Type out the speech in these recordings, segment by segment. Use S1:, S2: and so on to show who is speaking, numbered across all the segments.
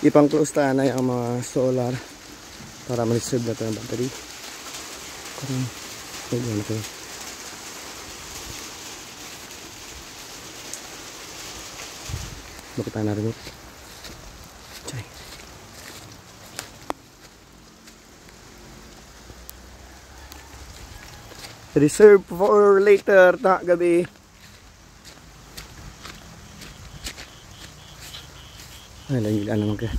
S1: ipang close tayo na yung mga solar para ma-reserve natin ang battery. Parang ayun ito. Bakit tayo na remote? Chay. Reserve for later na gabi. Ay, langilan naman kaya.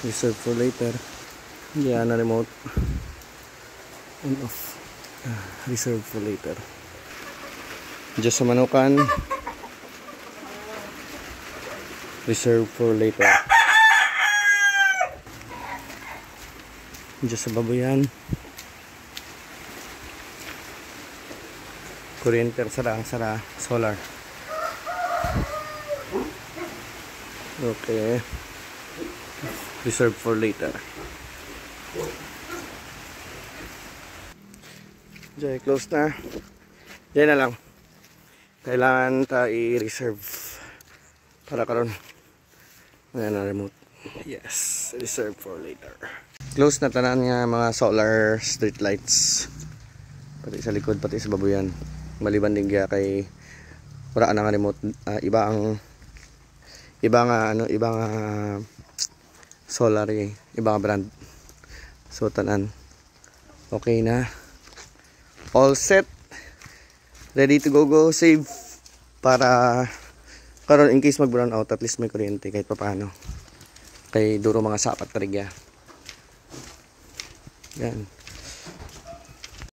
S1: Reserve for later. Yan na remote. On off. Reserve for later. Just sa manukan. Reserve for later. Just sa baboyan. Kuryente sara solar. Okay. Reserve for later. Diyan, close na. Diyan na lang. Kailangan tayo i-reserve para karon. Ayan na remote. Yes, reserve for later. Close na tanan nga mga solar street lights. Pati sa likod, pati sa babuyan. Maliban din kaya kay wala na nga remote. Iba nga solar eh. Iba nga brand. So tanan. Okay na. All set. Ready to go save para karon in case mag brown out at least may kuryente kahit papaano. Kay duro mga sapat tarigya. Yan.